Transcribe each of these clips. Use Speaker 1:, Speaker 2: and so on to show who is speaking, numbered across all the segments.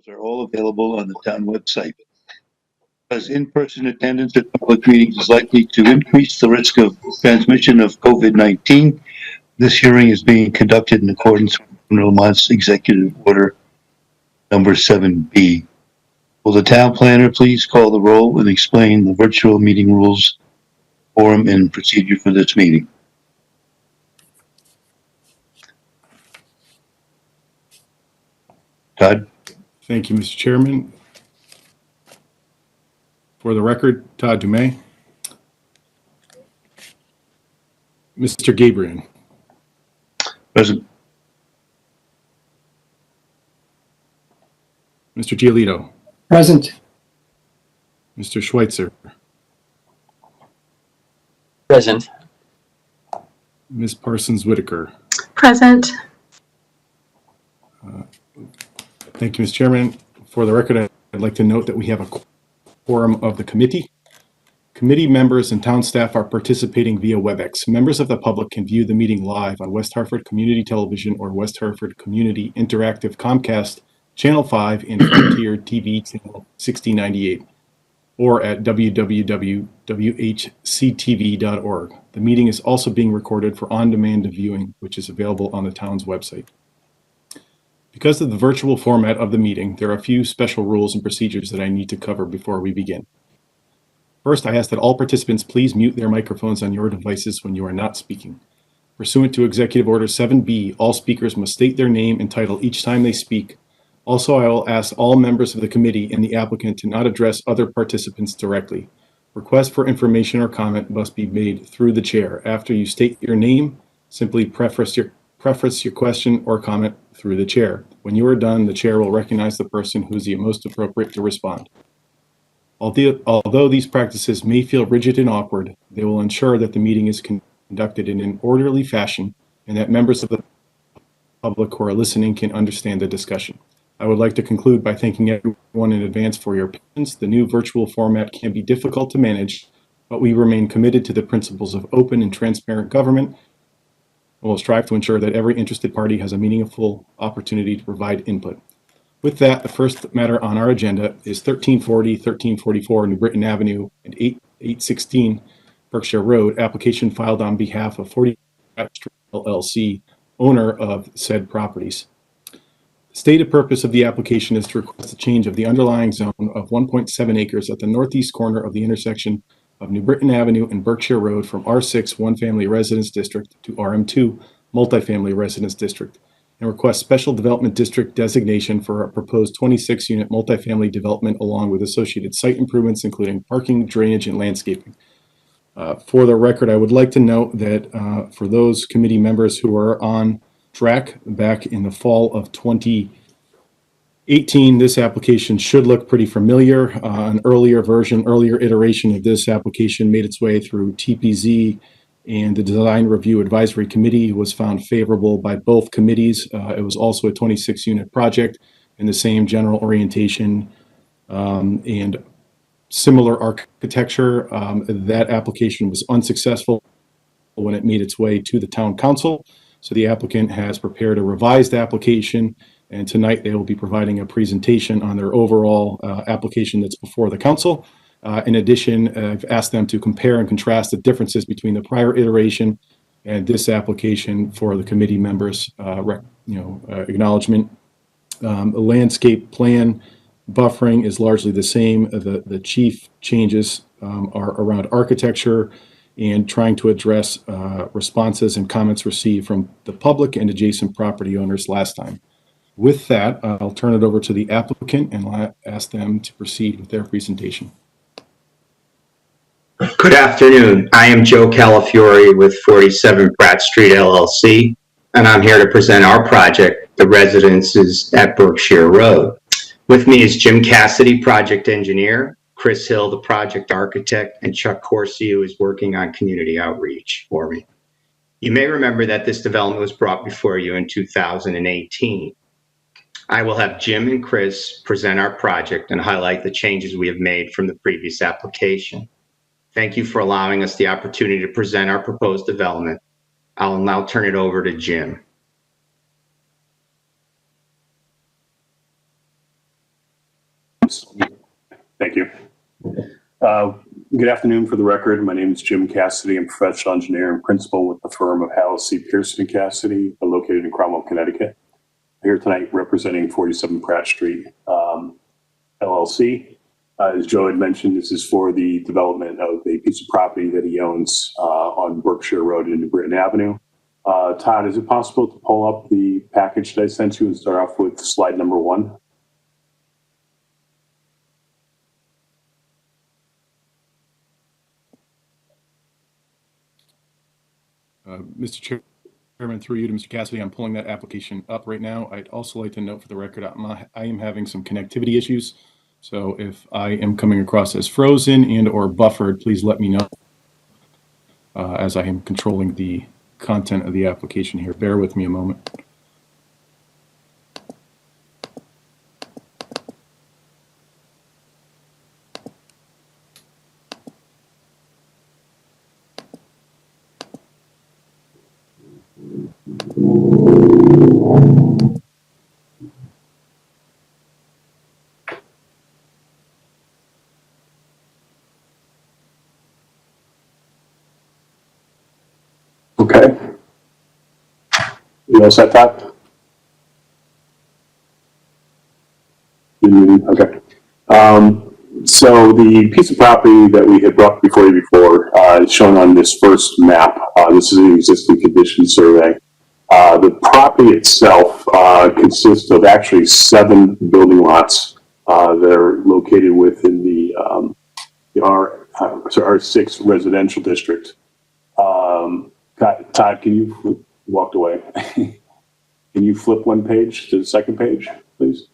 Speaker 1: Those are all available on the town website. As in-person attendance at public meetings is likely to increase the risk of transmission of COVID-19, this hearing is being conducted in accordance with Governor Lamont's Executive Order number 7B. Will the town planner please call the roll and explain the virtual meeting rules, quorum, and procedure for this meeting? Todd?
Speaker 2: Thank you, Mr. Chairman. For the record, Todd Dumais. Mr. Gabriel.
Speaker 1: Present.
Speaker 2: Mr. Giolito.
Speaker 3: Present.
Speaker 2: Mr. Schweitzer.
Speaker 3: Present.
Speaker 2: Ms. Parsons Whitaker.
Speaker 4: Present.
Speaker 2: Thank you, Mr. Chairman. For the record, I'd like to note that we have a quorum of the committee. Committee members and town staff are participating via WebEx. Members of the public can view the meeting live on West Hartford Community Television or West Hartford Community Interactive Comcast Channel 5 and Frontier TV Channel 6098 or at www.whctv.org. The meeting is also being recorded for on-demand viewing, which is available on the town's website. Because of the virtual format of the meeting, there are a few special rules and procedures that I need to cover before we begin. First, I ask that all participants please mute their microphones on your devices when you are not speaking. Pursuant to Executive Order 7B, all speakers must state their name and title each time they speak. Also, I will ask all members of the committee and the applicant to not address other participants directly. Requests for information or comment must be made through the chair. After you state your name, simply preface your question or comment through the chair. When you are done, the chair will recognize the person who is the most appropriate to respond. Although these practices may feel rigid and awkward, they will ensure that the meeting is conducted in an orderly fashion and that members of the public who are listening can understand the discussion. I would like to conclude by thanking everyone in advance for your patience. The new virtual format can be difficult to manage, but we remain committed to the principles of open and transparent government. We'll strive to ensure that every interested party has a meaningful opportunity to provide input. With that, the first matter on our agenda is 1340, 1344 New Britain Avenue and 816 Berkshire Road, application filed on behalf of 40 Pratt Street LLC, owner of said properties. The stated purpose of the application is to request a change of the underlying zone of 1.7 acres at the northeast corner of the intersection of New Britain Avenue and Berkshire Road from R6 One-Family Residence District to RM2 Multifamily Residence District, and request special development district designation for a proposed 26-unit multifamily development along with associated site improvements, including parking, drainage, and landscaping. For the record, I would like to note that for those committee members who are on track back in the fall of 2018, this application should look pretty familiar. An earlier iteration of this application made its way through TPZ, and the Design Review Advisory Committee was found favorable by both committees. It was also a 26-unit project in the same general orientation and similar architecture. That application was unsuccessful when it made its way to the town council. So the applicant has prepared a revised application, and tonight they will be providing a presentation on their overall application that's before the council. In addition, I've asked them to compare and contrast the differences between the prior iteration and this application for the committee members' acknowledgement. The landscape plan buffering is largely the same. The chief changes are around architecture and trying to address responses and comments received from the public and adjacent property owners last time. With that, I'll turn it over to the applicant and I'll ask them to proceed with their presentation.
Speaker 5: Good afternoon. I am Joe Calfiori with 47 Pratt Street LLC, and I'm here to present our project, the residences at Berkshire Road. With me is Jim Cassidy, project engineer, Chris Hill, the project architect, and Chuck Corsi, who is working on community outreach for me. You may remember that this development was brought before you in 2018. I will have Jim and Chris present our project and highlight the changes we have made from the previous application. Thank you for allowing us the opportunity to present our proposed development. I'll now turn it over to Jim.
Speaker 3: please.
Speaker 4: Thank you. Good afternoon. For the record, my name is Jim Cassidy. I'm a professional engineer and principal with the firm of Howell C. Pearson & Cassidy, located in Cromwell, Connecticut. I'm here tonight representing 47 Pratt Street, LLC. As Joe had mentioned, this is for the development of a piece of property that he owns on Berkshire Road and New Britain Avenue. Todd, is it possible to pull up the package that I sent you and start off with slide number 1?
Speaker 2: Mr. Chairman, through you to Mr. Cassidy, I'm pulling that application up right now. I'd also like to note for the record, I am having some connectivity issues. So if I am coming across as frozen and or buffered, please let me know as I am controlling the content of the application here. Bear with me a moment.
Speaker 4: Okay. You all set, Todd? Okay. So the piece of property that we had brought before you before is shown on this first map. This is an existing condition survey. The property itself consists of actually 7 building lots that are located within the R6 residential district. Todd, can you walked away? Can you flip one page to the second page, please?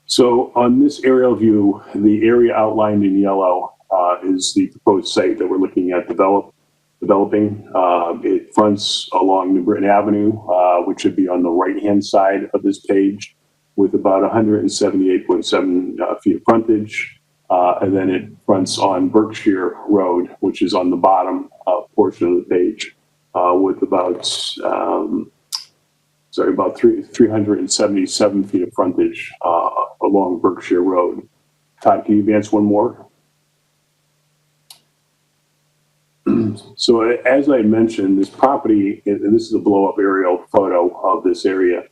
Speaker 4: So on this aerial view, the area outlined in yellow is the proposed site that we're looking at developing. It fronts along New Britain Avenue, which would be on the right-hand side of this page, with about 178.7 feet of frontage. And then it fronts on Berkshire Road, which is on the bottom portion of the page, with about 377 feet of frontage along Berkshire Road. Todd, can you advance one more? So as I mentioned, this property, and this is a blow-up aerial photo of this area,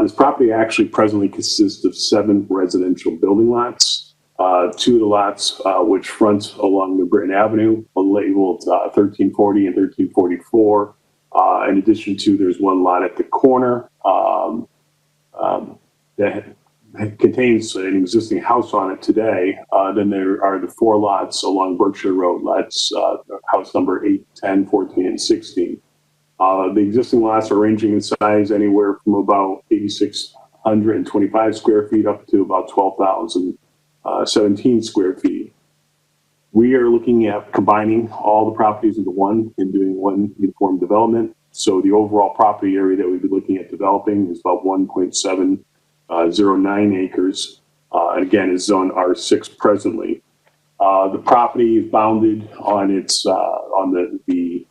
Speaker 4: this property actually presently consists of 7 residential building lots. 2 of the lots which front along New Britain Avenue are labeled 1340 and 1344. In addition to, there's one lot at the corner that contains an existing house on it today. Then there are the 4 lots along Berkshire Road. That's house number 8, 10, 14, and 16. The existing lots are ranging in size anywhere from about 8,625 square feet up to about 12,017 square feet. We are looking at combining all the properties into one and doing one uniform development. So the overall property area that we'd be looking at developing is about 1.709 acres. And again, is zone R6 presently. The property is bounded on its on the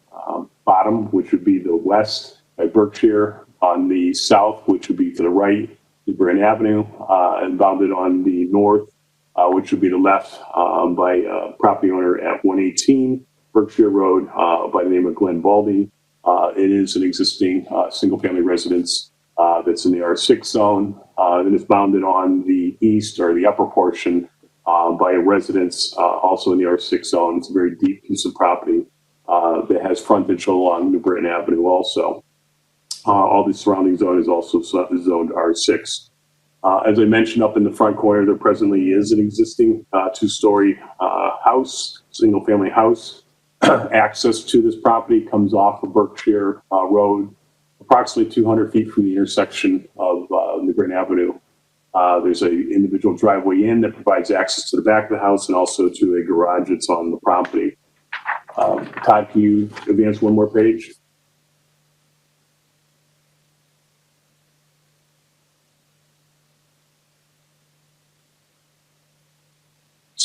Speaker 4: bottom, which would be the west by Berkshire, on the south, which would be to the right, New Britain Avenue, and bounded on the north, which would be the left by property owner at 118 Berkshire Road by the name of Glenn Baldy. It is an existing single-family residence that's in the R6 zone. Then it's bounded on the east or the upper portion by a residence also in the R6 zone. It's a very deep piece of property that has frontage along New Britain Avenue also. All the surrounding zone is also zoned R6. As I mentioned, up in the front corner, there presently is an existing 2-story house, single-family house. Access to this property comes off of Berkshire Road, approximately 200 feet from the intersection of New Britain Avenue. There's an individual driveway in that provides access to the back of the house and also to a garage that's on the property. Todd, can you advance one more page?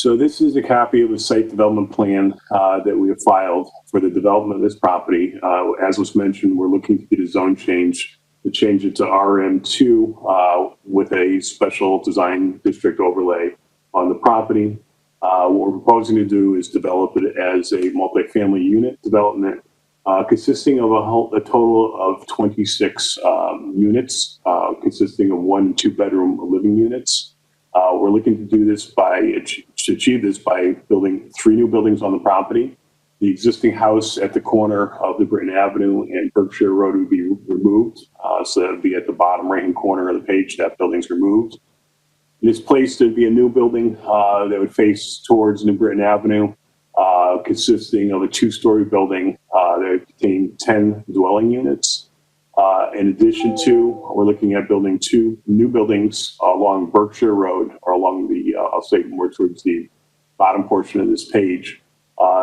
Speaker 4: So this is a copy of the site development plan that we have filed for the development of this property. As was mentioned, we're looking to get a zone change to change it to RM2 with a special design district overlay on the property. What we're proposing to do is develop it as a multifamily unit development consisting of a total of 26 units, consisting of 1 and 2 bedroom living units. We're looking to do this to achieve this by building 3 new buildings on the property. The existing house at the corner of the Britton Avenue and Berkshire Road would be removed. So that would be at the bottom right-hand corner of the page. That building's removed. In its place, there'd be a new building that would face towards New Britton Avenue, consisting of a 2-story building that would contain 10 dwelling units. In addition to, we're looking at building 2 new buildings along Berkshire Road, or along the, I'll say more towards the bottom portion of this page.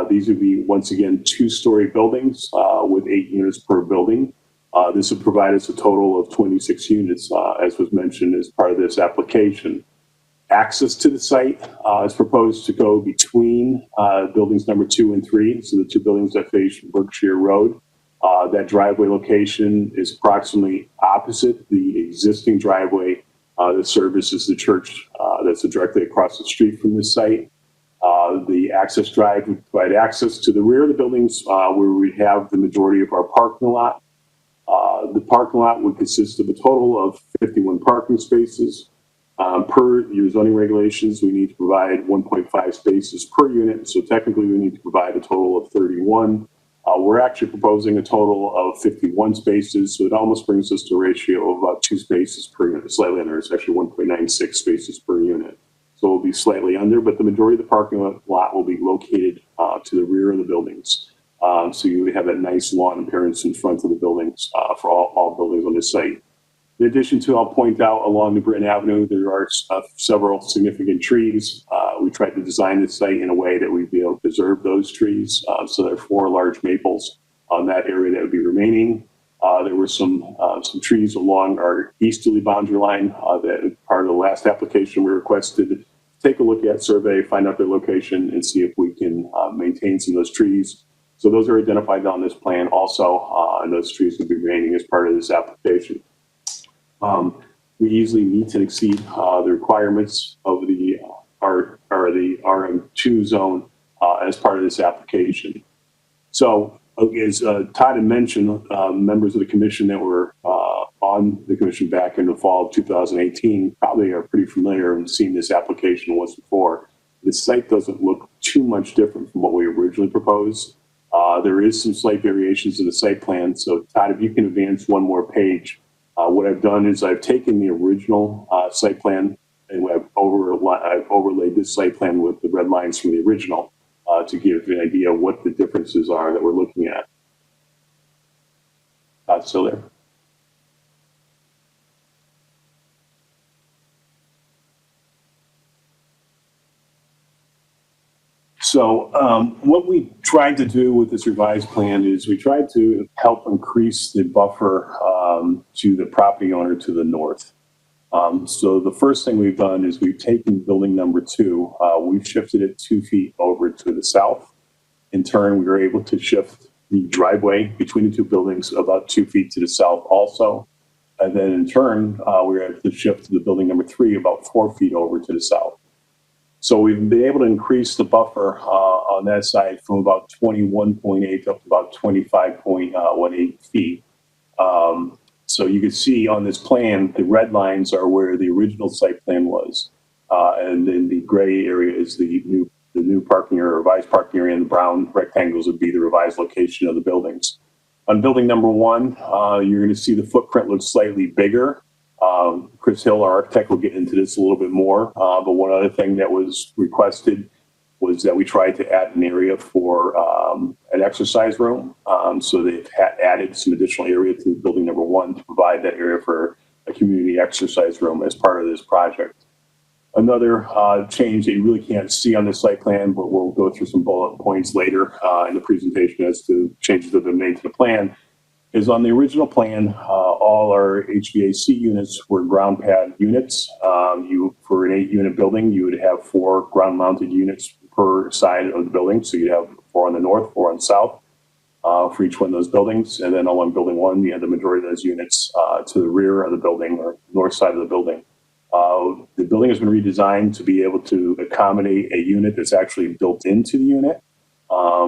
Speaker 4: These would be, once again, 2-story buildings with 8 units per building. This would provide us a total of 26 units, as was mentioned as part of this application. Access to the site is proposed to go between buildings number 2 and 3, so the 2 buildings that face Berkshire Road. That driveway location is approximately opposite the existing driveway that services the church that's directly across the street from this site. The access drive would provide access to the rear of the buildings where we have the majority of our parking lot. The parking lot would consist of a total of 51 parking spaces. Per your zoning regulations, we need to provide 1.5 spaces per unit, so technically we need to provide a total of 31. We're actually proposing a total of 51 spaces, so it almost brings us to a ratio of about 2 spaces per unit, slightly under. It's actually 1.96 spaces per unit. So we'll be slightly under, but the majority of the parking lot will be located to the rear of the buildings. So you would have that nice lawn appearance in front of the buildings for all buildings on this site. In addition to, I'll point out along the Britton Avenue, there are several significant trees. We tried to design the site in a way that we'd be able to preserve those trees. So there are 4 large maples on that area that would be remaining. There were some trees along our easterly boundary line that part of the last application we requested to take a look at, survey, find out their location, and see if we can maintain some of those trees. So those are identified on this plan also, and those trees will be remaining as part of this application. We easily meet and exceed the requirements of the RM2 zone as part of this application. So as Todd had mentioned, members of the commission that were on the commission back in the fall of 2018 probably are pretty familiar and seen this application once before. The site doesn't look too much different from what we originally proposed. There is some slight variations in the site plan. So Todd, if you can advance one more page. What I've done is I've taken the original site plan and I've overlaid this site plan with the red lines from the original to give an idea of what the differences are that we're looking at. Still there? So what we tried to do with this revised plan is we tried to help increase the buffer to the property owner to the north. So the first thing we've done is we've taken building number 2, we've shifted it 2 feet over to the south. In turn, we were able to shift the driveway between the 2 buildings about 2 feet to the south also. And then in turn, we were able to shift the building number 3 about 4 feet over to the south. So we've been able to increase the buffer on that side from about 21.8 up to about 25.18 feet. So you can see on this plan, the red lines are where the original site plan was. And then the gray area is the new parking area, revised parking area, and the brown rectangles would be the revised location of the buildings. On building number 1, you're going to see the footprint looks slightly bigger. Chris Hill, our architect, will get into this a little bit more. But one other thing that was requested was that we tried to add an area for an exercise room. So they've added some additional area to building number 1 to provide that area for a community exercise room as part of this project. Another change that you really can't see on the site plan, but we'll go through some bullet points later in the presentation as to changes that have been made to the plan, is on the original plan, all our HVAC units were ground pad units. For an 8-unit building, you would have 4 ground mounted units per side of the building. So you'd have 4 on the north, 4 on the south for each one of those buildings. And then on building 1, you had the majority of those units to the rear of the building or north side of the building. The building has been redesigned to be able to accommodate a unit that's actually built into the unit.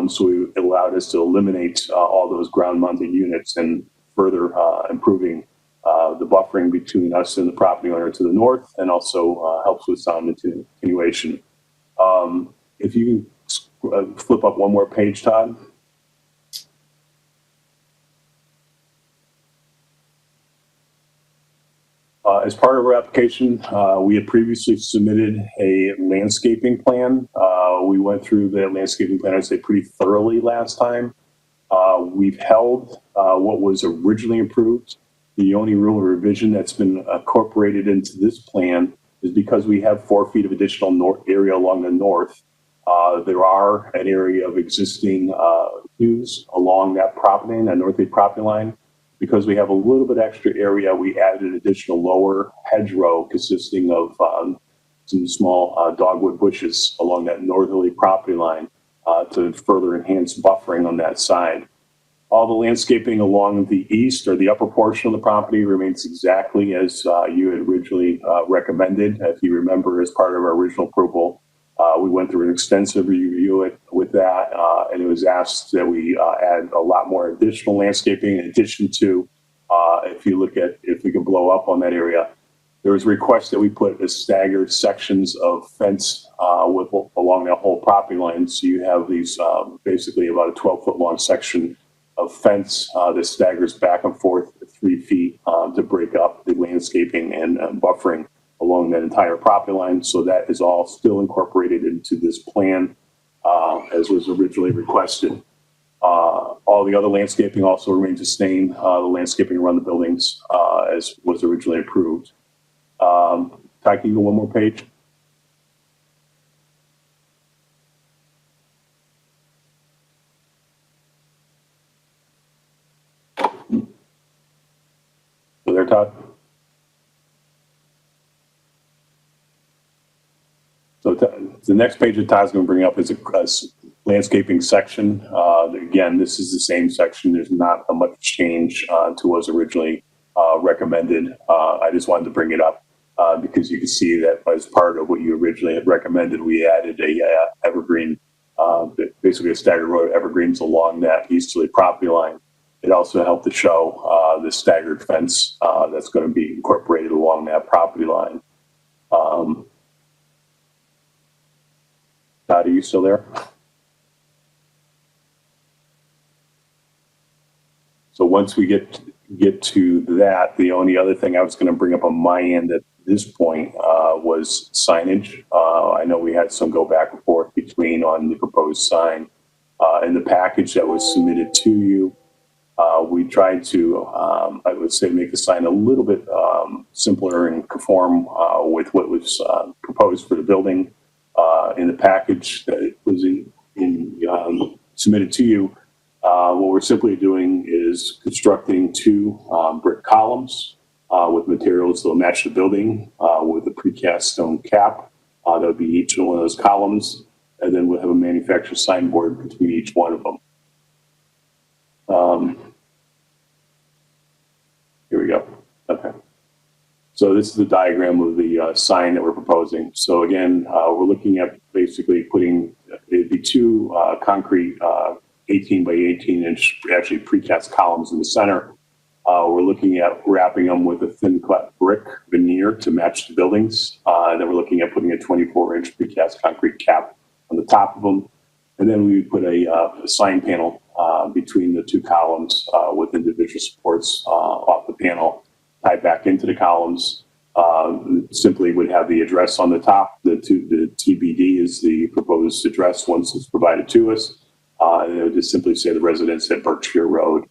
Speaker 4: So it allowed us to eliminate all those ground-mounted units and further improving the buffering between us and the property owner to the north, and also helps with sound attenuation. If you can flip up one more page, Todd. As part of our application, we had previously submitted a landscaping plan. We went through the landscaping plan, I'd say, pretty thoroughly last time. We've held what was originally approved. The only real revision that's been incorporated into this plan is because we have 4 feet of additional area along the north. There are an area of existing Hughes along that property, that northeast property line. Because we have a little bit extra area, we added an additional lower hedgerow consisting of some small dogwood bushes along that northerly property line to further enhance buffering on that side. All the landscaping along the east or the upper portion of the property remains exactly as you had originally recommended. If you remember, as part of our original approval, we went through an extensive review with that, and it was asked that we add a lot more additional landscaping in addition to, if we can blow up on that area, there was a request that we put a staggered sections of fence along that whole property line. So you have these basically about a 12-foot long section of fence that staggers back and forth 3 feet to break up the landscaping and buffering along that entire property line. So that is all still incorporated into this plan as was originally requested. All the other landscaping also remains the same, the landscaping around the buildings as was originally approved. Ty, can you go one more page? So there, Todd? So the next page that Todd's going to bring up is a landscaping section. Again, this is the same section. There's not a much change to what was originally recommended. I just wanted to bring it up because you can see that as part of what you originally had recommended, we added a evergreen, basically a staggered row of evergreens along that easterly property line. It also helped to show the staggered fence that's going to be incorporated along that property line. Todd, are you still there? So once we get to that, the only other thing I was going to bring up on my end at this point was signage. I know we had some go back and forth between on the proposed sign and the package that was submitted to you. We tried to, I would say, make the sign a little bit simpler and conform with what was proposed for the building. In the package that was submitted to you, what we're simply doing is constructing 2 brick columns with materials that will match the building with a precast stone cap. That would be each one of those columns, and then we'll have a manufactured signboard between each one of them. Here we go. Okay. So this is the diagram of the sign that we're proposing. So again, we're looking at basically putting, it'd be 2 concrete 18 by 18 inch, actually precast columns in the center. We're looking at wrapping them with a thin cut brick veneer to match the buildings. And then we're looking at putting a 24-inch precast concrete cap on the top of them. And then we put a sign panel between the 2 columns with individual supports off the panel tied back into the columns. Simply would have the address on the top. The TBD is the proposed address once it's provided to us. And it would just simply say the residence at Berkshire Road.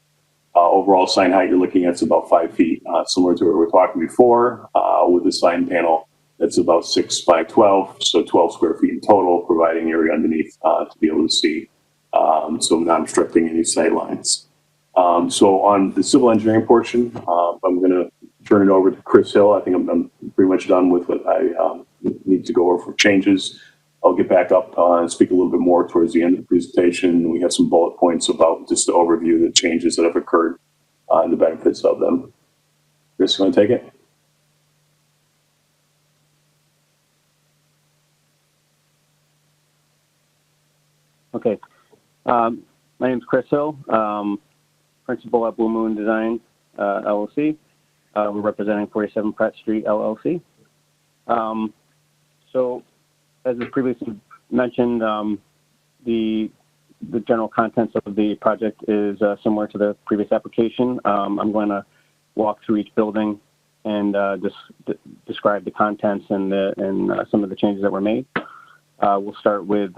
Speaker 4: Overall sign height you're looking at is about 5 feet, similar to what we were talking before. With the sign panel, that's about 6 by 12, so 12 square feet in total, providing area underneath to be able to see, so not obstructing any sight lines. So on the civil engineering portion, I'm going to turn it over to Chris Hill. I think I'm pretty much done with what I need to go over for changes. I'll get back up and speak a little bit more towards the end of the presentation. We have some bullet points about just to overview the changes that have occurred and the benefits of them. Chris, you want to take it?
Speaker 6: Okay. My name is Chris Hill, principal at Blue Moon Design LLC. We're representing 47 Pratt Street LLC. So, as was previously mentioned, the general contents of the project is similar to the previous application. I'm going to walk through each building and describe the contents and some of the changes that were made. We'll start with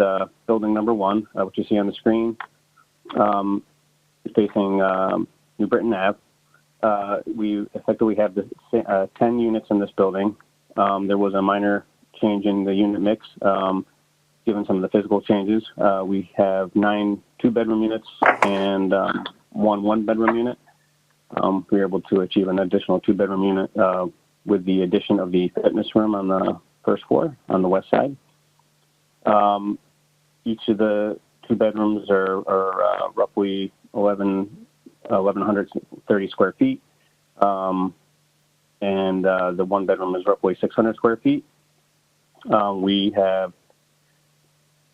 Speaker 6: building number 1, which you see on the screen, facing New Britain Ave. We effectively have 10 units in this building. There was a minor change in the unit mix, given some of the physical changes. We have 9 2-bedroom units and 1 1-bedroom unit. We were able to achieve an additional 2-bedroom unit with the addition of the fitness room on the first floor on the west side. Each of the 2 bedrooms are roughly 1,130 square feet, and the 1 bedroom is roughly 600 square feet. We have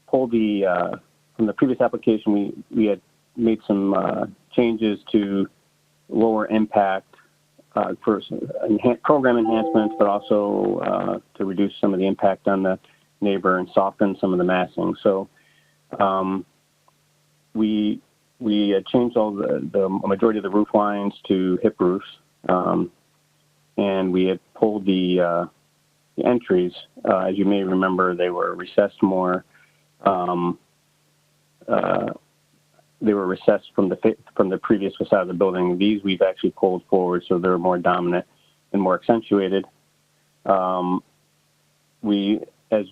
Speaker 6: pulled from the previous application, we had made some changes to lower impact for program enhancements, but also to reduce some of the impact on the neighbor and soften some of the massing. So we changed all the majority of the roof lines to hip roofs, and we had pulled the entries. As you may remember, they were recessed more. They were recessed from the previous facade of the building. These we've actually pulled forward, so they're more dominant and more accentuated. As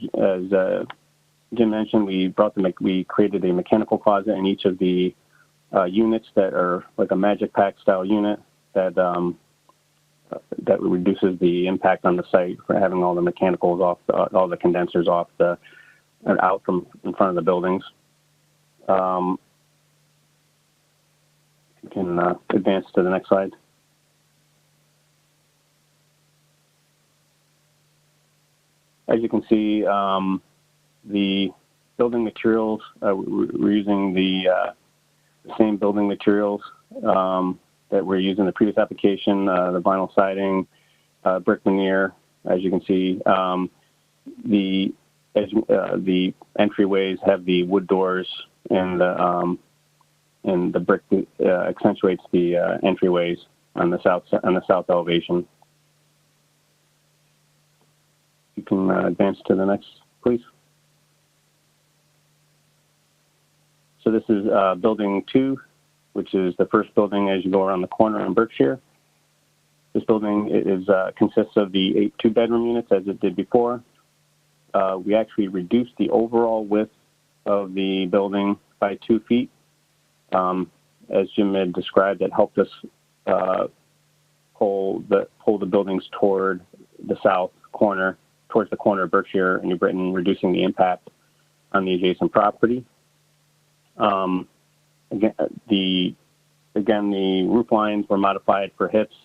Speaker 6: Jim mentioned, we created a mechanical closet in each of the units that are like a magic pack style unit that reduces the impact on the site for having all the mechanicals off, all the condensers off and out from in front of the buildings. You can advance to the next slide. As you can see, the building materials, we're using the same building materials that we're using in the previous application, the vinyl siding, brick veneer. As you can see, the entryways have the wood doors, and the brick accentuates the entryways on the south elevation. You can advance to the next, please. So this is building 2, which is the first building as you go around the corner in Berkshire. This building consists of the 8 2-bedroom units as it did before. We actually reduced the overall width of the building by 2 feet. As Jim had described, it helped us pull the buildings toward the south corner, towards the corner of Berkshire and New Britain, reducing the impact on the adjacent property. Again, the roof lines were modified for hips,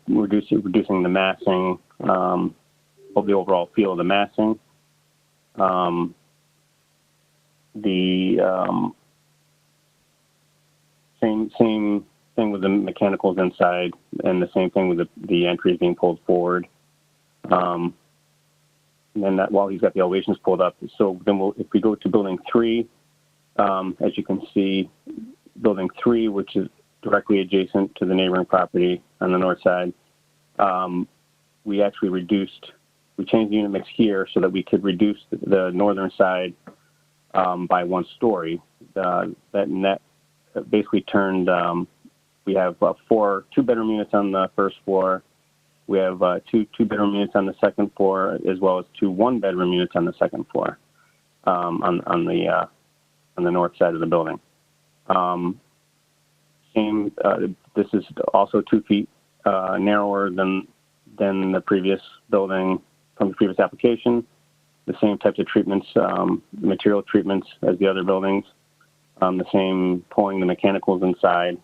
Speaker 6: reducing the massing of the overall feel of the massing. Same thing with the mechanicals inside, and the same thing with the entries being pulled forward. And then that while he's got the elevations pulled up, so then if we go to building 3, as you can see, building 3, which is directly adjacent to the neighboring property on the north side, we changed the unit mix here so that we could reduce the northern side by 1 story. That basically turned, we have 4 2-bedroom units on the first floor. We have 2 2-bedroom units on the second floor, as well as 2 1-bedroom units on the second floor on the north side of the building. This is also 2 feet narrower than the previous building from the previous application. The same types of treatments, material treatments as the other buildings. The same pulling the mechanicals inside.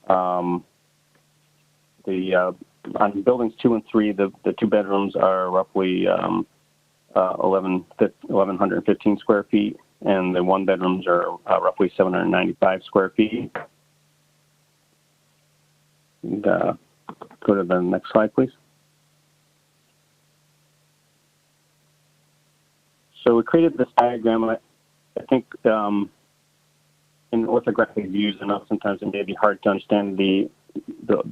Speaker 6: On buildings 2 and 3, the 2 bedrooms are roughly 1,115 square feet, and the 1 bedrooms are roughly 795 square feet. And, go to the next slide, please. So we created this diagram. I think in orthographic views, enough sometimes it may be hard to understand the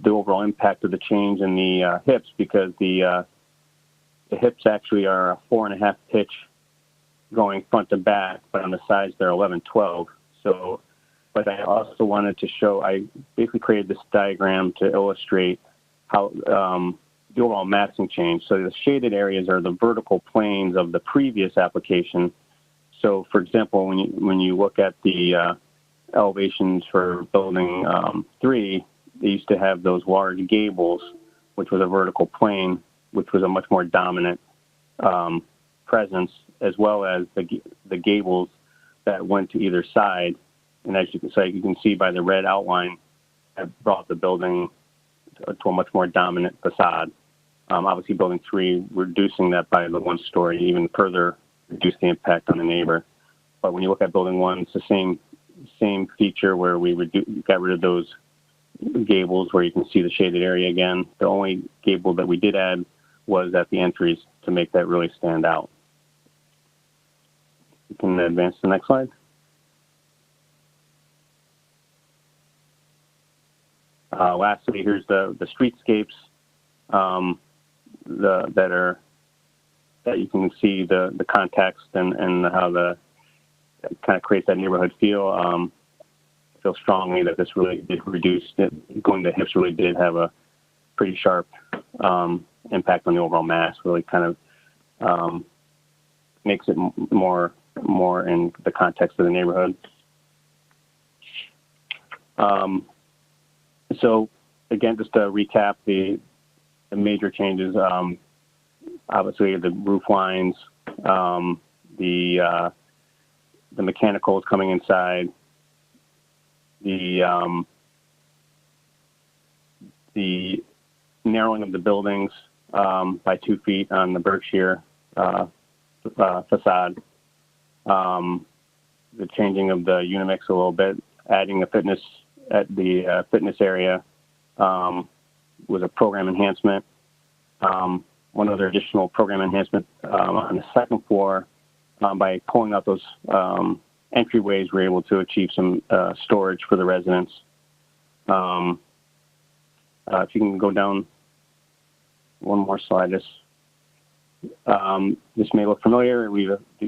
Speaker 6: overall impact of the change in the hips, because the hips actually are a 4.5 pitch going front to back, but on the sides they're 11/12. So, but I also wanted to show, I basically created this diagram to illustrate how the overall massing change. So the shaded areas are the vertical planes of the previous application. So for example, when you look at the elevations for building 3, they used to have those large gables, which was a vertical plane, which was a much more dominant presence, as well as the gables that went to either side. And as you can see by the red outline, that brought the building to a much more dominant facade. Obviously, building 3, reducing that by the 1 story, even further reduced the impact on the neighbor. But when you look at building 1, it's the same feature where we got rid of those gables where you can see the shaded area again. The only gable that we did add was at the entries to make that really stand out. You can advance to the next slide. Lastly, here's the streetscapes that you can see the context and how it kind of creates that neighborhood feel. I feel strongly that this really did reduce it. Going to hips really did have a pretty sharp impact on the overall mass. Really kind of makes it more in the context of the neighborhood. So again, just to recap the major changes, obviously the roof lines, the mechanicals coming inside, the narrowing of the buildings by 2 feet on the Berkshire facade, the changing of the Unimix a little bit, adding a fitness at the fitness area was a program enhancement. One other additional program enhancement on the second floor, by pulling out those entryways, we're able to achieve some storage for the residents. If you can go down one more slide, this may look familiar.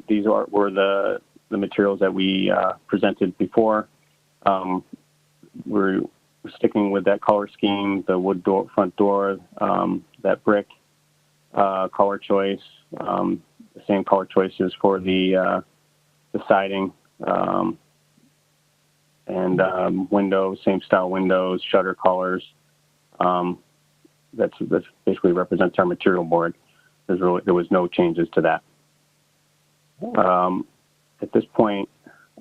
Speaker 6: These were the materials that we presented before. We're sticking with that color scheme, the wood door, front door, that brick color choice, the same color choices for the siding, and windows, same style windows, shutter colors. That's basically represents our material board. There was no changes to that. At this point,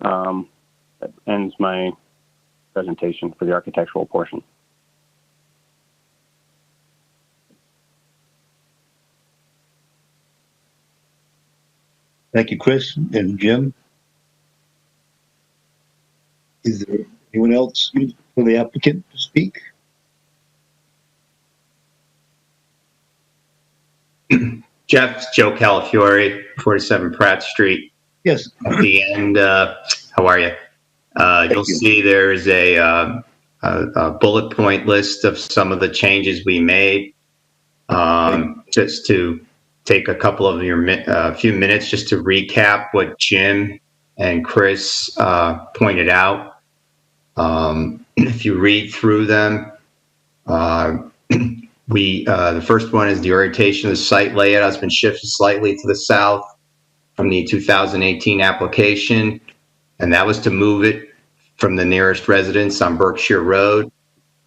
Speaker 6: that ends my presentation for the architectural portion.
Speaker 1: Thank you, Chris and Jim. Is there anyone else for the applicant to speak?
Speaker 5: Jeff, it's Joe Calfiori, 47 Pratt Street.
Speaker 1: Yes.
Speaker 5: At the end, how are you? You'll see there's a bullet point list of some of the changes we made. Just to take a couple of your few minutes just to recap what Jim and Chris pointed out. If you read through them, the first one is the orientation of the site layout has been shifted slightly to the south from the 2018 application, and that was to move it from the nearest residence on Berkshire Road.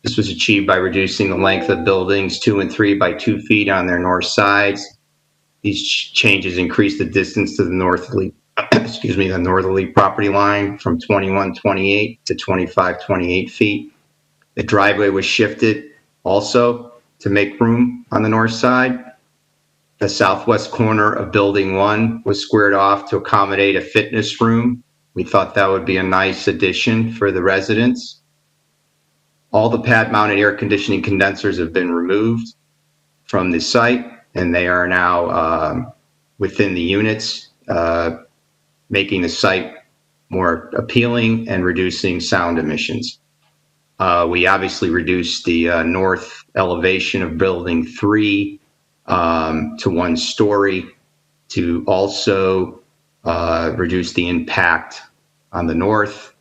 Speaker 5: This was achieved by reducing the length of buildings 2 and 3 by 2 feet on their north sides. These changes increase the distance to the northerly, the northerly property line from 2128 to 2528 feet. The driveway was shifted also to make room on the north side. The southwest corner of Building 1 was squared off to accommodate a fitness room. We thought that would be a nice addition for the residents. All the pad-mounted air conditioning condensers have been removed from the site, and they are now within the units, making the site more appealing and reducing sound emissions. We obviously reduced the north elevation of Building 3 to 1 story to also reduce the impact on the north.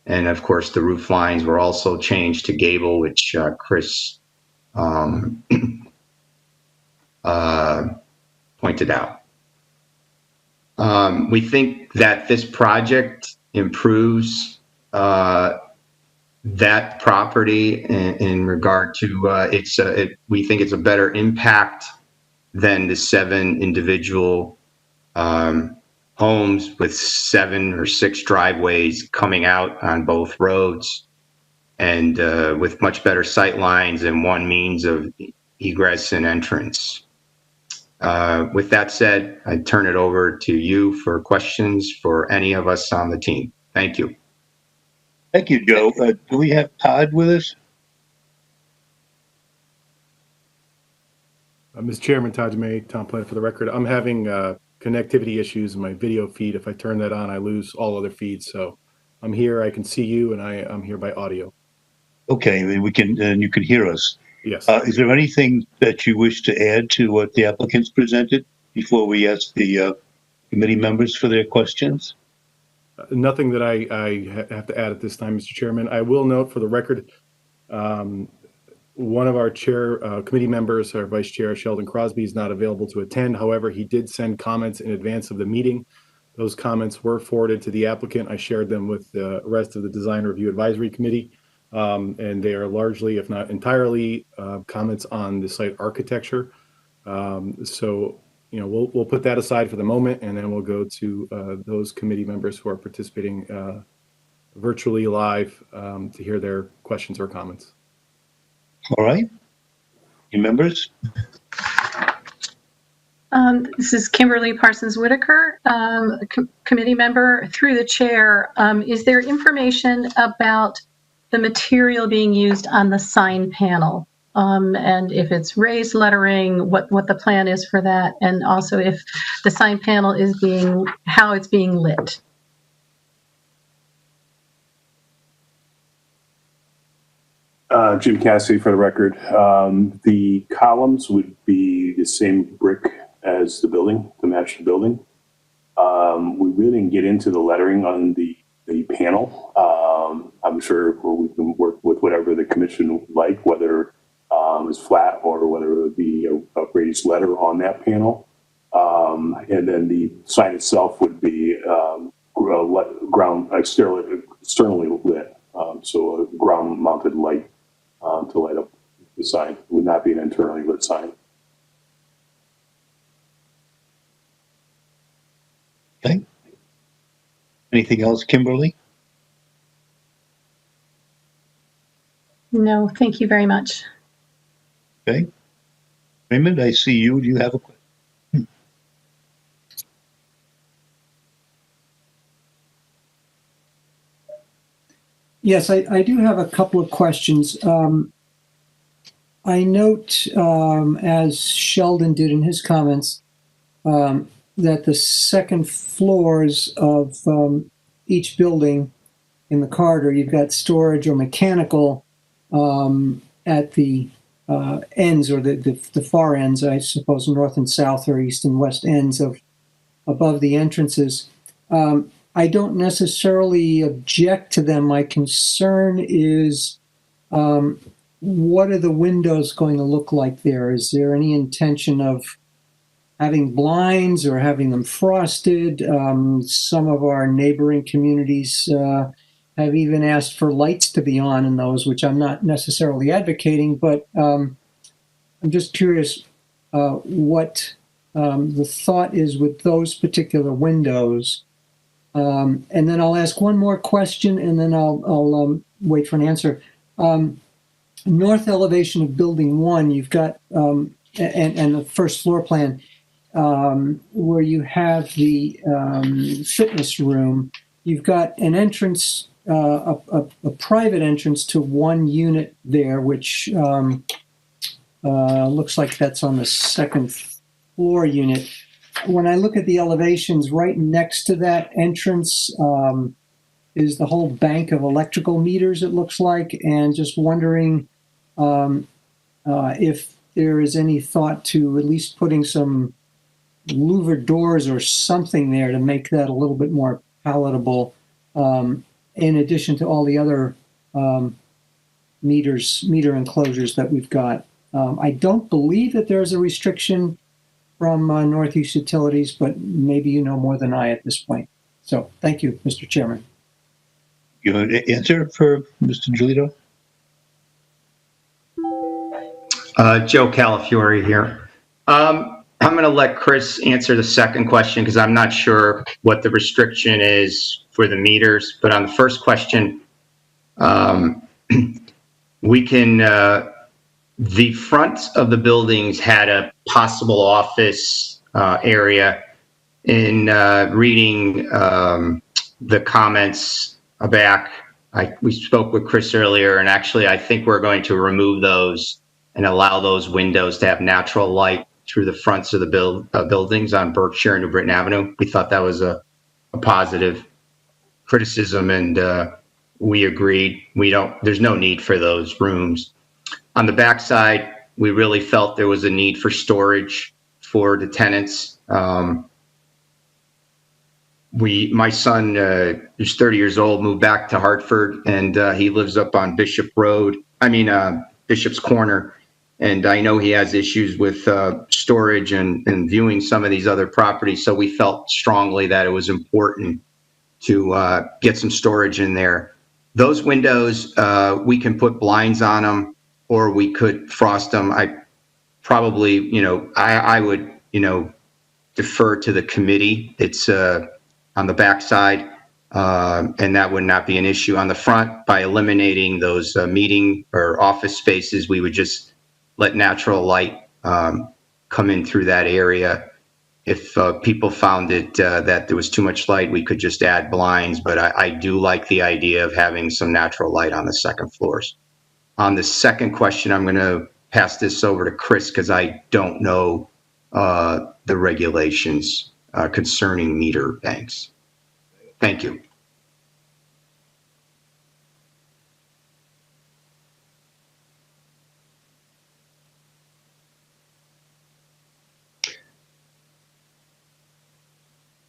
Speaker 5: And of course, the roof lines were also changed to gable, which Chris pointed out. We think that this project improves that property in regard to we think it's a better impact than the 7 individual homes with 7 or 6 driveways coming out on both roads, and with much better sight lines and 1 means of egress and entrance. With that said, I turn it over to you for questions for any of us on the team. Thank you.
Speaker 1: Thank you, Joe. Do we have Todd with us?
Speaker 2: Mr. Chairman, Todd May, Town Planner for the record. I'm having connectivity issues in my video feed. If I turn that on, I lose all other feeds. So I'm here, I can see you, and I'm here by audio.
Speaker 1: Okay, then we can, and you can hear us.
Speaker 2: Yes.
Speaker 1: Is there anything that you wish to add to what the applicants presented before we ask the committee members for their questions?
Speaker 2: Nothing that I have to add at this time, Mr. Chairman. I will note for the record, one of our committee members, our Vice Chair, Sheldon Crosby, is not available to attend. However, he did send comments in advance of the meeting. Those comments were forwarded to the applicant. I shared them with the rest of the Design Review Advisory Committee, and they are largely, if not entirely, comments on the site architecture. So, you know, we'll put that aside for the moment, and then we'll go to those committee members who are participating virtually live to hear their questions or comments.
Speaker 1: All right. Your members?
Speaker 7: This is Kimberly Parsons Whitaker, committee member through the chair. Is there information about the material being used on the sign panel? And if it's raised lettering, what the plan is for that, and also if the sign panel is how it's being lit.
Speaker 4: Jim Cassidy for the record. The columns would be the same brick as the building, to match the building. We really didn't get into the lettering on the panel. I'm sure we can work with whatever the commission would like, whether it's flat or whether it would be a raised letter on that panel. And then the sign itself would be externally lit. So a ground mounted light to light up the sign. It would not be an internally lit sign.
Speaker 1: Okay. Anything else, Kimberly?
Speaker 7: No, thank you very much.
Speaker 1: Okay. Raymond, I see you. Do you have a question?
Speaker 8: Yes, I do have a couple of questions. I note, as Sheldon did in his comments, that the second floors of each building in the corridor, you've got storage or mechanical at the ends, or the far ends, I suppose, north and south or east and west ends of above the entrances. I don't necessarily object to them. My concern is, what are the windows going to look like there? Is there any intention of having blinds or having them frosted? Some of our neighboring communities have even asked for lights to be on in those, which I'm not necessarily advocating, but I'm just curious what the thought is with those particular windows. And then I'll ask one more question, and then I'll wait for an answer. North elevation of building 1, you've got, and the first floor plan, where you have the fitness room, you've got an entrance, a private entrance to one unit there, which looks like that's on the second floor unit. When I look at the elevations, right next to that entrance is the whole bank of electrical meters, it looks like, and just wondering if there is any thought to at least putting some louvered doors or something there to make that a little bit more palatable, in addition to all the other meter enclosures that we've got. I don't believe that there's a restriction from Northeast Utilities, but maybe you know more than I at this point. So thank you, Mr. Chairman.
Speaker 1: You have an answer for Mr. Giolito?
Speaker 5: Joe Calfiori here. I'm going to let Chris answer the second question because I'm not sure what the restriction is for the meters. But on the first question, we can, the front of the buildings had a possible office area. In reading the comments back, we spoke with Chris earlier, and actually I think we're going to remove those and allow those windows to have natural light through the fronts of the buildings on Berkshire and New Britain Avenue. We thought that was a positive criticism, and we agreed. There's no need for those rooms. On the backside, we really felt there was a need for storage for the tenants. My son, who's 30 years old, moved back to Hartford, and he lives up on Bishop's Corner. And I know he has issues with storage and viewing some of these other properties. So we felt strongly that it was important to get some storage in there. Those windows, we can put blinds on them, or we could frost them. I would, defer to the committee. It's on the backside, and that would not be an issue. On the front, by eliminating those meeting or office spaces, we would just let natural light come in through that area. If people found it that there was too much light, we could just add blinds, but I do like the idea of having some natural light on the second floors. On the second question, I'm going to pass this over to Chris because I don't know the regulations concerning meter banks. Thank you.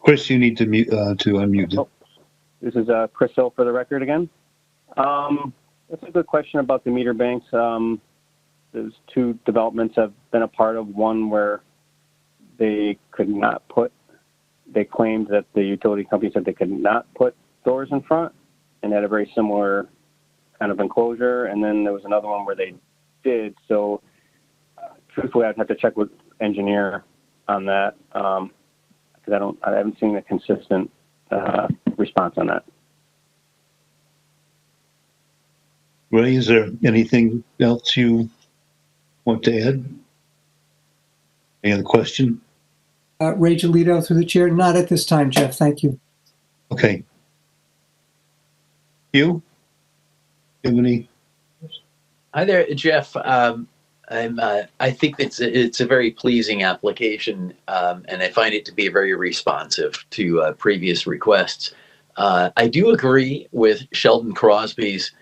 Speaker 1: Chris, you need to unmute.
Speaker 6: Oh, this is Chris Hill for the record again. That's a good question about the meter banks. There's two developments I've been a part of. One where they claimed that the utility company said they could not put doors in front and had a very similar kind of enclosure. And then there was another one where they did. So truthfully, I'd have to check with engineer on that. Because I haven't seen a consistent response on that.
Speaker 1: Ray, is there anything else you want to add? Any other question?
Speaker 8: Ray Giolito through the chair. Not at this time, Jeff. Thank you.
Speaker 1: Okay. You have any?
Speaker 9: Hi there, Jeff. I think it's a very pleasing application, and I find it to be very responsive to previous requests. I do agree with Sheldon Crosby's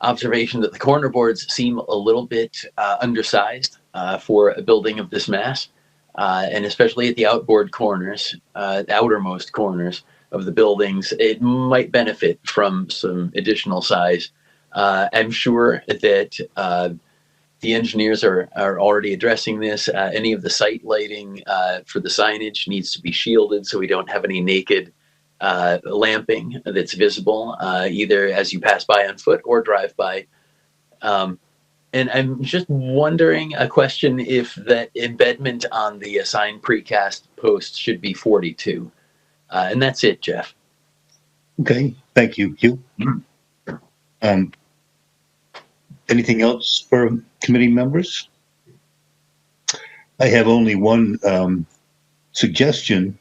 Speaker 9: observation that the corner boards seem a little bit undersized for a building of this mass, and especially at the outboard corners, the outermost corners of the buildings, it might benefit from some additional size. I'm sure that the engineers are already addressing this. Any of the site lighting for the signage needs to be shielded so we don't have any naked lamping that's visible either as you pass by on foot or drive by. And I'm just wondering a question if that embedment on the sign precast post should be 42. And that's it, Jeff.
Speaker 1: Okay, thank you, Hugh. Anything else for committee members? I have only one suggestion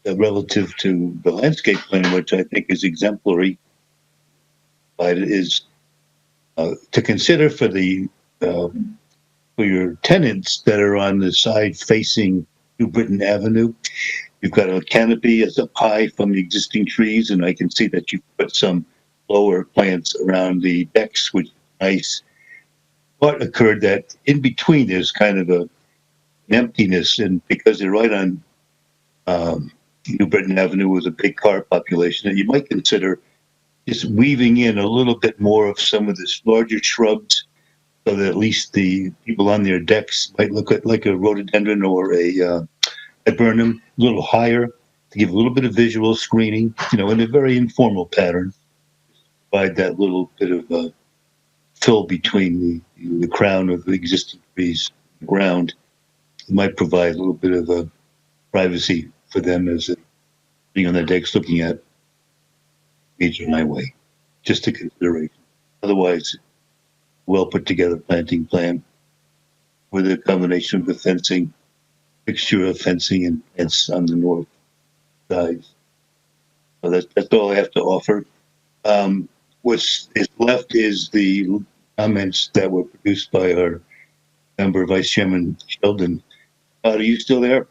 Speaker 1: relative to the landscape plan, which I think is exemplary, but it is to consider for the for your tenants that are on the side facing New Britain Avenue. You've got a canopy as up high from the existing trees, and I can see that you've put some lower plants around the decks, which is nice. What occurred that in between there's kind of an emptiness, and because they're right on New Britain Avenue with a big car population, that you might consider just weaving in a little bit more of some of this larger shrubs, so that at least the people on their decks might look at like a rhododendron or a viburnum, a little higher, to give a little bit of visual screening, in a very informal pattern. Provide that little bit of fill between the crown of the existing trees, the ground. It might provide a little bit of privacy for them as being on their decks looking at major highway. Just a consideration. Otherwise, well put together planting plan with a combination of the fencing, mixture of fencing and fence on the north side. So that's all I have to offer. What is left is the comments that were produced by our member, Vice Chairman Sheldon. Are you still there?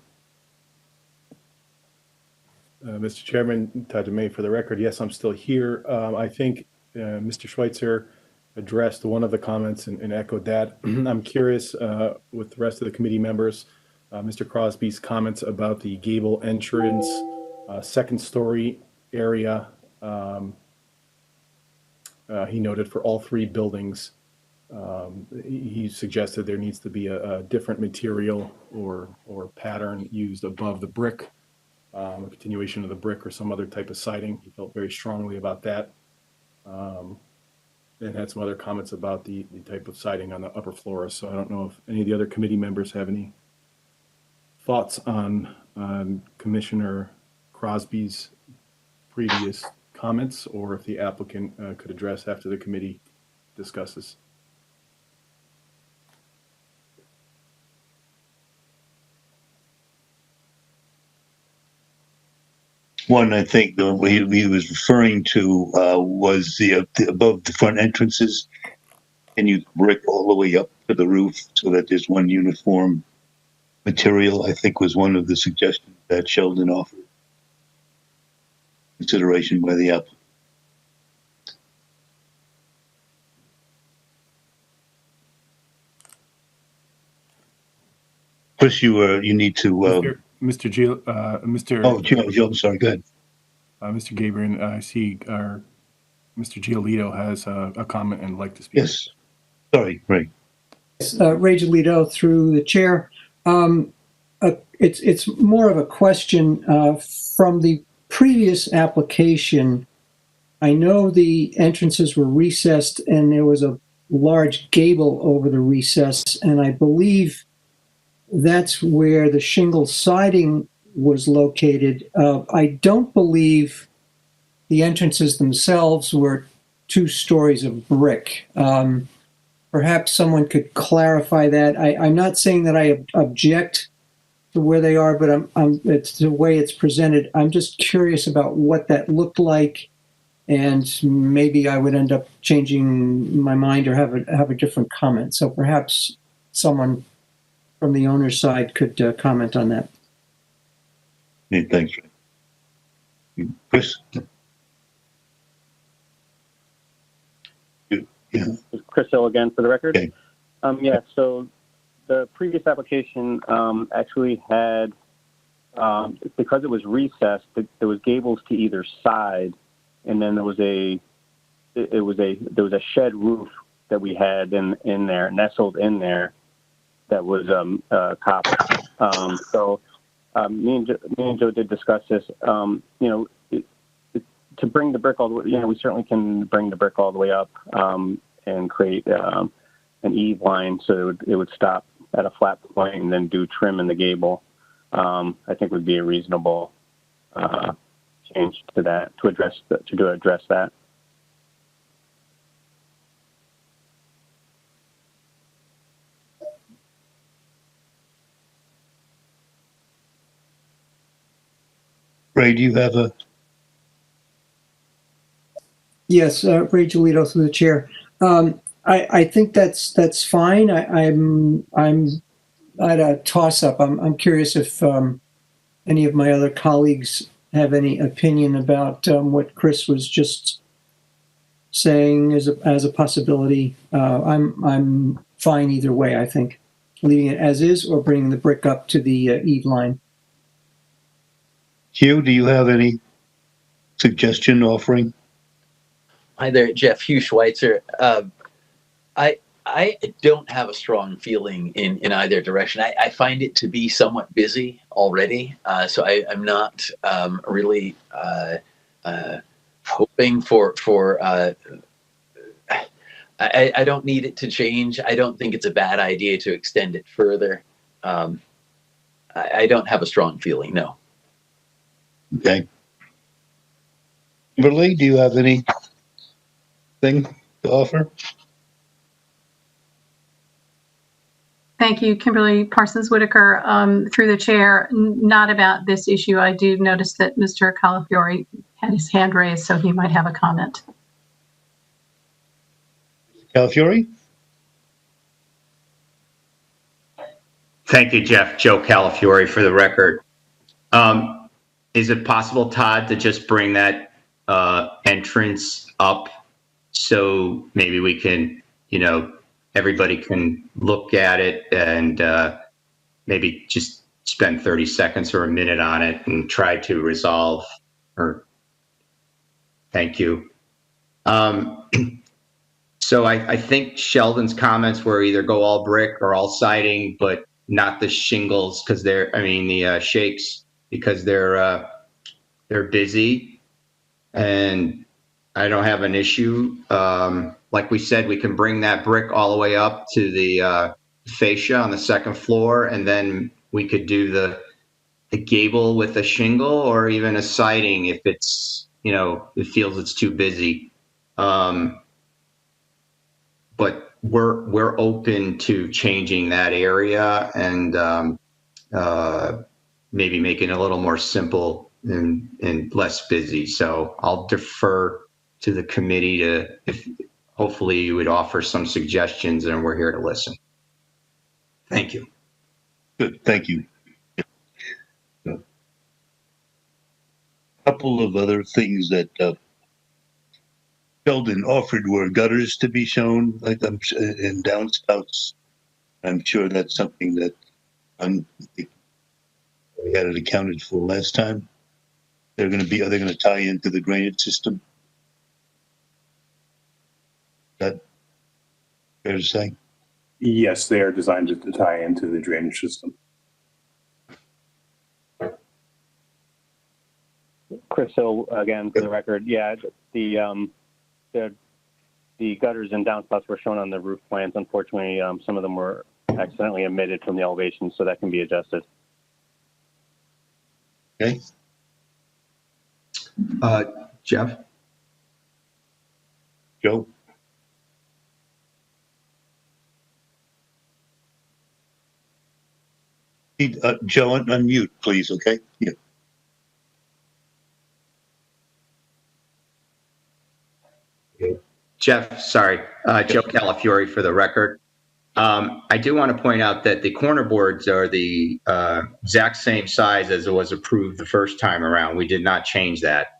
Speaker 2: Mr. Chairman, Todd DeMay, for the record, yes, I'm still here. I think Mr. Schweitzer addressed one of the comments and echoed that. I'm curious with the rest of the committee members, Mr. Crosby's comments about the gable entrance, second story area. He noted for all three buildings, he suggested there needs to be a different material or pattern used above the brick, a continuation of the brick or some other type of siding. He felt very strongly about that. And had some other comments about the type of siding on the upper floors. So I don't know if any of the other committee members have any thoughts on Commissioner Crosby's previous comments, or if the applicant could address after the committee discusses.
Speaker 1: One, I think what he was referring to was the above the front entrances, and you brick all the way up to the roof so that there's one uniform material, I think was one of the suggestions that Sheldon offered. Consideration by the applicant. Chris, you need to.
Speaker 2: Mr. Mr.
Speaker 1: Oh, Joe, I'm sorry. Go ahead.
Speaker 2: Mr. Gabriel, I see our Mr. Giolito has a comment and would like to speak.
Speaker 1: Yes. Sorry, Ray.
Speaker 8: Ray Giolito through the chair. It's more of a question from the previous application. I know the entrances were recessed and there was a large gable over the recess, and I believe that's where the shingle siding was located. I don't believe the entrances themselves were 2 stories of brick. Perhaps someone could clarify that. I'm not saying that I object to where they are, but it's the way it's presented. I'm just curious about what that looked like, and maybe I would end up changing my mind or have a different comment. So perhaps someone from the owner's side could comment on that.
Speaker 1: Yeah, thanks, Ray. Chris? Yeah.
Speaker 6: Chris Hill again for the record.
Speaker 1: Okay.
Speaker 6: Yeah, so the previous application actually had, because it was recessed, there was gables to either side, and then there was a shed roof that we had in there, nestled in there, that was copper. So me and Joe did discuss this. You know, to bring the brick all the way, you know, we certainly can bring the brick all the way up and create an eave line so it would stop at a flat point and then do trim in the gable. I think would be a reasonable change to that to address that.
Speaker 1: Ray, do you have a?
Speaker 8: Yes, Ray Giolito through the chair. I think that's fine. I'm at a toss-up. I'm curious if any of my other colleagues have any opinion about what Chris was just saying as a possibility. I'm fine either way. I think leaving it as is or bringing the brick up to the eave line.
Speaker 1: Hugh, do you have any suggestion offering?
Speaker 9: Hi there, Jeff. Hugh Schweitzer. I don't have a strong feeling in either direction. I find it to be somewhat busy already, so I'm not really hoping for. I don't need it to change. I don't think it's a bad idea to extend it further. I don't have a strong feeling. No.
Speaker 1: Okay. Kimberly, do you have anything to offer?
Speaker 7: Thank you, Kimberly Parsons Whitaker, through the chair. Not about this issue. I do notice that Mr. Calfiori had his hand raised, so he might have a comment.
Speaker 1: Calfiori?
Speaker 5: Thank you, Jeff. Joe Calfiori for the record. Is it possible, Todd, to just bring that entrance up so maybe we can, you know, everybody can look at it and maybe just spend 30 seconds or a minute on it and try to resolve or thank you. So I think Sheldon's comments were either go all brick or all siding, but not the shingles because the shakes because they're busy and I don't have an issue. Like we said, we can bring that brick all the way up to the fascia on the second floor, and then we could do the gable with a shingle or even a siding if it's, you know, it feels it's too busy. But we're open to changing that area and maybe making it a little more simple and less busy. So I'll defer to the committee if hopefully you would offer some suggestions and we're here to listen. Thank you.
Speaker 1: Good, thank you. A couple of other things that Sheldon offered were gutters to be shown, like and downspouts. I'm sure that's something that we had it accounted for last time. Are they going to tie into the drainage system? Is that fair to say?
Speaker 4: Yes, they are designed to tie into the drainage system.
Speaker 6: Chris Hill again for the record. Yeah, the gutters and downspouts were shown on the roof plans. Unfortunately, some of them were accidentally omitted from the elevation, so that can be adjusted.
Speaker 1: Okay.
Speaker 5: Jeff?
Speaker 1: Joe? Joe, unmute, please, okay? Yeah.
Speaker 5: Jeff, sorry. Joe Calfiori for the record. I do want to point out that the corner boards are the exact same size as it was approved the first time around. We did not change that.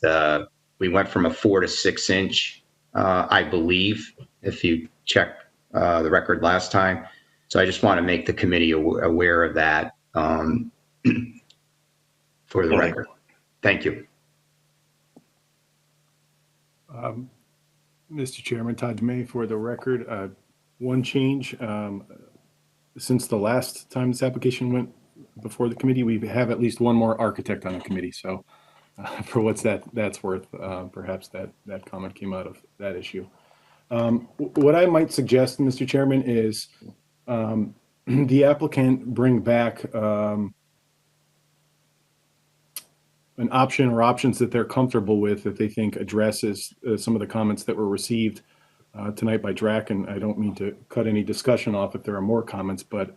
Speaker 5: We went from a 4 to 6 inch, I believe, if you check the record last time. So I just want to make the committee aware of that for the record. Thank you.
Speaker 2: Mr. Chairman, Todd DeMay for the record. One change, since the last time this application went before the committee. We have at least one more architect on the committee. So for what's that's worth, perhaps that comment came out of that issue. What I might suggest, Mr. Chairman, is the applicant bring back an option or options that they're comfortable with that they think addresses some of the comments that were received tonight by DRAC. And I don't mean to cut any discussion off if there are more comments, but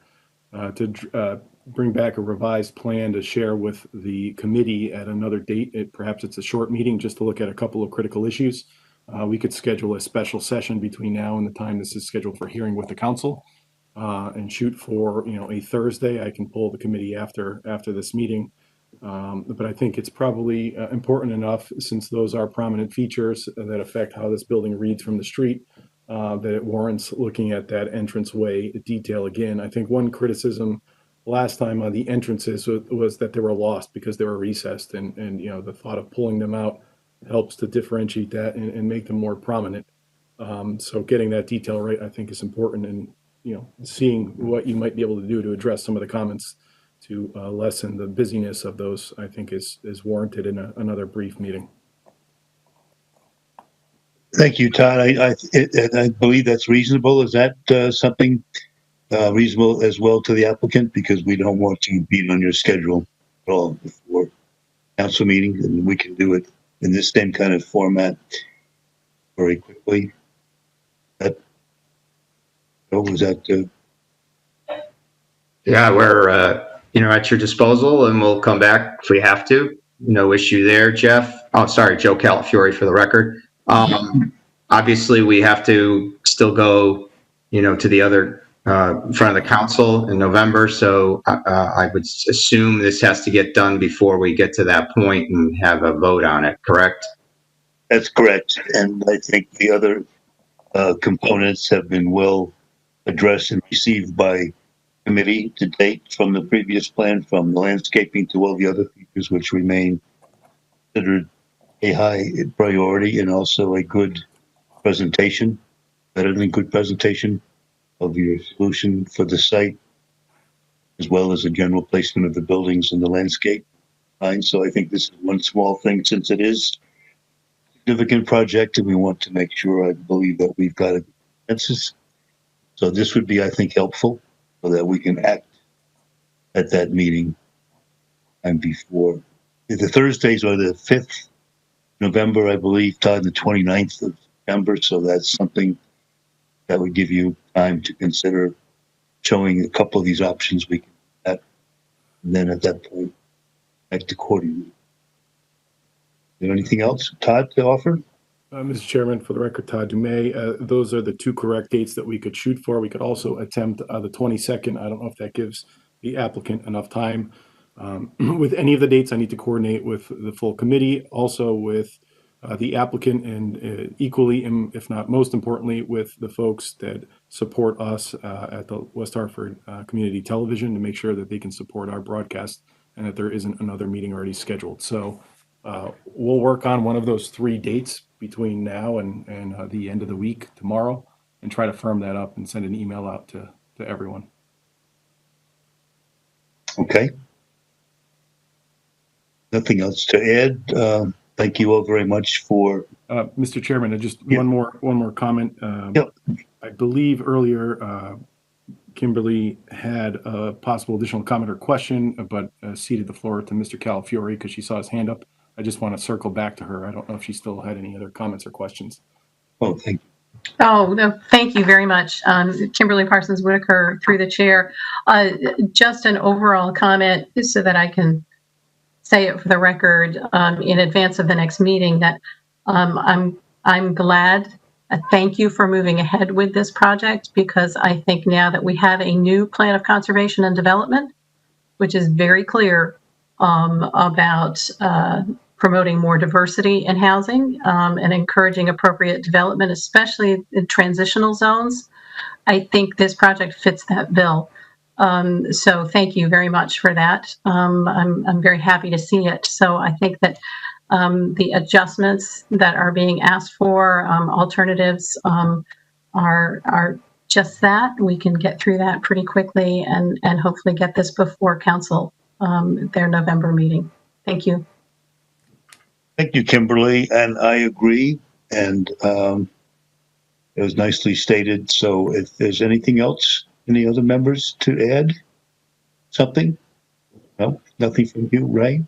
Speaker 2: to bring back a revised plan to share with the committee at another date. Perhaps it's a short meeting just to look at a couple of critical issues. We could schedule a special session between now and the time this is scheduled for hearing with the council, and shoot for a Thursday. I can pull the committee after this meeting. But I think it's probably important enough, since those are prominent features that affect how this building reads from the street, that it warrants looking at that entranceway detail again. I think one criticism last time on the entrances was that they were lost because they were recessed, and the thought of pulling them out helps to differentiate that and make them more prominent. So getting that detail right, I think, is important, and seeing what you might be able to do to address some of the comments to lessen the busyness of those, I think is warranted in another brief meeting.
Speaker 1: Thank you, Todd. I believe that's reasonable. Is that something reasonable as well to the applicant? Because we don't want to beat on your schedule at all before council meeting, and we can do it in this same kind of format very quickly.
Speaker 5: Yeah, we're at your disposal, and we'll come back if we have to. No issue there, Jeff. Oh, sorry, Joe Calfiori for the record. Obviously, we have to still go, to the other in front of the council in November. So I would assume this has to get done before we get to that point and have a vote on it. Correct?
Speaker 1: That's correct, and I think the other components have been well addressed and received by committee to date from the previous plan, from the landscaping to all the other features which remain considered a high priority, and also a good presentation, better than good presentation of your solution for the site, as well as the general placement of the buildings and the landscape. So I think this is one small thing, since it is a significant project, and we want to make sure, I believe, that we've got a consensus. So this would be, I think, helpful, so that we can act at that meeting and before. The Thursdays are the 5th November, I believe, Todd, the 29th of September. So that's something that would give you time to consider showing a couple of these options we can have, and then at that point, act accordingly. Is there anything else, Todd, to offer?
Speaker 2: Mr. Chairman, for the record, Todd Dumay, those are the two correct dates that we could shoot for. We could also attempt the 22nd. I don't know if that gives the applicant enough time. With any of the dates, I need to coordinate with the full committee, also with the applicant, and equally, if not most importantly, with the folks that support us at the West Hartford Community Television, to make sure that they can support our broadcast and that there isn't another meeting already scheduled. So we'll work on one of those three dates between now and the end of the week tomorrow, and try to firm that up and send an email out to everyone.
Speaker 1: Okay. Nothing else to add. Thank you all very much for.
Speaker 2: Mr. Chairman, just one more comment. I believe earlier Kimberly had a possible additional comment or question, but ceded the floor to Mr. Calfiori because she saw his hand up. I just want to circle back to her. I don't know if she still had any other comments or questions.
Speaker 1: Oh, thank you.
Speaker 7: Oh, no, thank you very much. Kimberly Parsons Whitaker, through the chair. Just an overall comment so that I can say it for the record in advance of the next meeting, that I'm glad. Thank you for moving ahead with this project, because I think now that we have a new plan of conservation and development, which is very clear about promoting more diversity in housing and encouraging appropriate development, especially in transitional zones, I think this project fits that bill. So thank you very much for that. I'm very happy to see it. So I think that the adjustments that are being asked for, alternatives, are just that, we can get through that pretty quickly and hopefully get this before council, their November meeting. Thank you.
Speaker 1: Thank you, Kimberly, and I agree. And it was nicely stated. So if there's anything else, any other members to add something? No, nothing from you, Ray?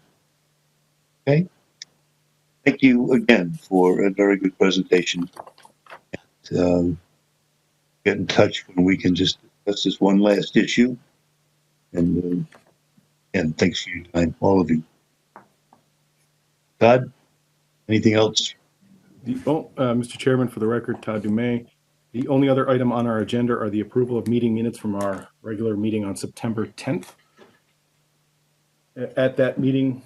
Speaker 1: Okay. Thank you again for a very good presentation. Get in touch when we can just discuss this one last issue. And thanks for your time, all of you. Todd, anything else?
Speaker 2: Mr. Chairman, for the record, Todd Dumay. The only other item on our agenda are the approval of meeting minutes from our regular meeting on September 10th. At that meeting,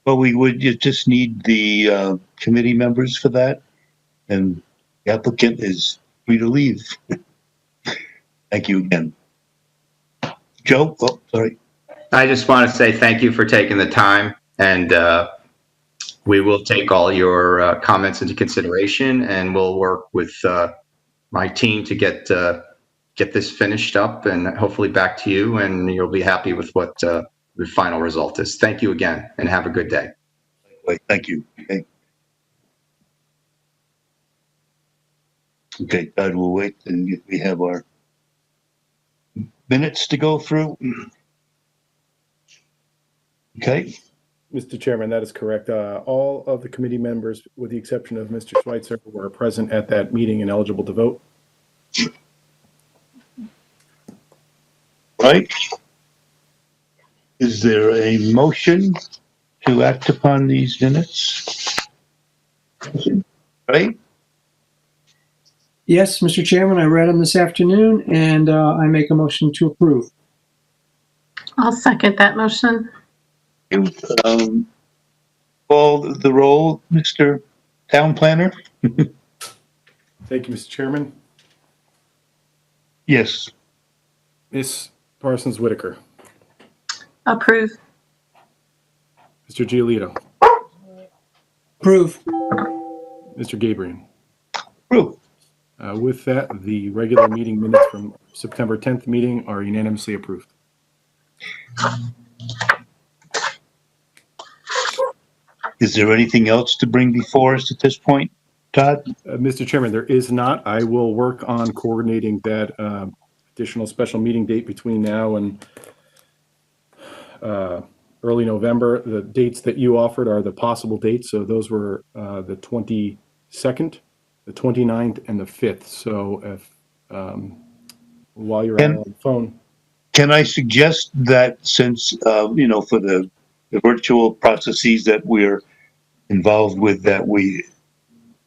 Speaker 1: Well, you just need the committee members for that, and the applicant is free to leave. Thank you again. Joe, oh, sorry.
Speaker 5: I just want to say thank you for taking the time, and we will take all your comments into consideration, and we'll work with my team to get this finished up and hopefully back to you, and you'll be happy with what the final result is. Thank you again, and have a good day.
Speaker 1: Thank you. Okay, Todd, we'll wait and we have our minutes to go through. Okay.
Speaker 2: Mr. Chairman, that is correct. All of the committee members, with the exception of Mr. Schweitzer, were present at that meeting and eligible to vote.
Speaker 1: Right. Is there a motion to act upon these minutes? Right?
Speaker 8: Yes, Mr. Chairman, I read them this afternoon, and I make a motion to approve.
Speaker 7: I'll second that motion.
Speaker 1: Call the roll, Mr. Town Planner?
Speaker 2: Thank you, Mr. Chairman.
Speaker 1: Yes.
Speaker 2: Ms. Parsons Whitaker.
Speaker 7: Approve.
Speaker 2: Mr. Giolito.
Speaker 8: Approve.
Speaker 2: Mr. Gabriel.
Speaker 1: Approve.
Speaker 2: With that, the regular meeting minutes from September 10th meeting are unanimously approved.
Speaker 1: Is there anything else to bring before us at this point, Todd?
Speaker 2: Mr. Chairman, there is not. I will work on coordinating that additional special meeting date between now and early November. The dates that you offered are the possible dates. So those were the 22nd, the 29th, and the 5th. So if while you're on the phone.
Speaker 1: Can I suggest that since, for the virtual processes that we're involved with, that we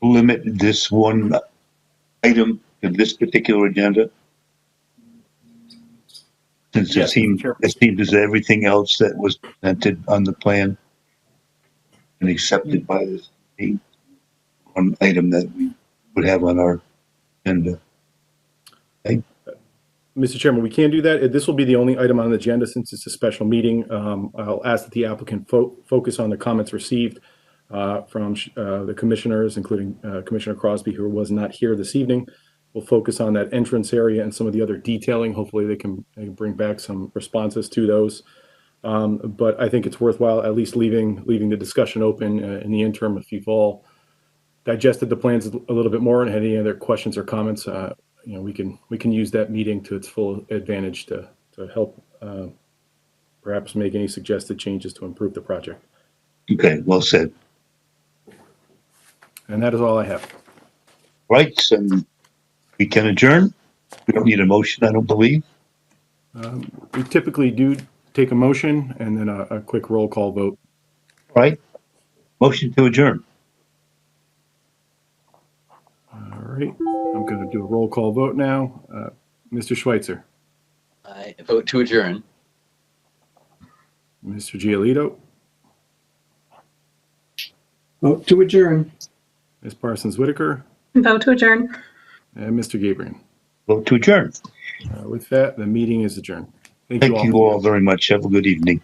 Speaker 1: limit this one item to this particular agenda? Since
Speaker 2: Yes,
Speaker 1: it seems as everything else that was presented on the plan and accepted by this team, one item that we would have on our agenda. Okay.
Speaker 2: Mr. Chairman, we can do that. This will be the only item on the agenda since it's a special meeting. I'll ask that the applicant focus on the comments received from the commissioners, including Commissioner Crosby, who was not here this evening. We'll focus on that entrance area and some of the other detailing. Hopefully they can bring back some responses to those. But I think it's worthwhile at least leaving the discussion open in the interim. If you've all digested the plans a little bit more and had any other questions or comments, we can use that meeting to its full advantage to help perhaps make any suggested changes to improve the project.
Speaker 1: Okay, well said.
Speaker 2: And that is all I have.
Speaker 1: Right, and we can adjourn. We don't need a motion, I don't believe.
Speaker 2: We typically do take a motion and then a quick roll call vote.
Speaker 1: Right. Motion to adjourn.
Speaker 2: All right. I'm going to do a roll call vote now. Mr. Schweitzer.
Speaker 9: I vote to adjourn.
Speaker 2: Mr. Giolito.
Speaker 8: Vote to adjourn.
Speaker 2: Ms. Parsons Whitaker.
Speaker 7: Vote to adjourn.
Speaker 2: And Mr. Gabriel.
Speaker 1: Vote to adjourn.
Speaker 2: With that, the meeting is adjourned.
Speaker 1: Thank you all very much. Have a good evening.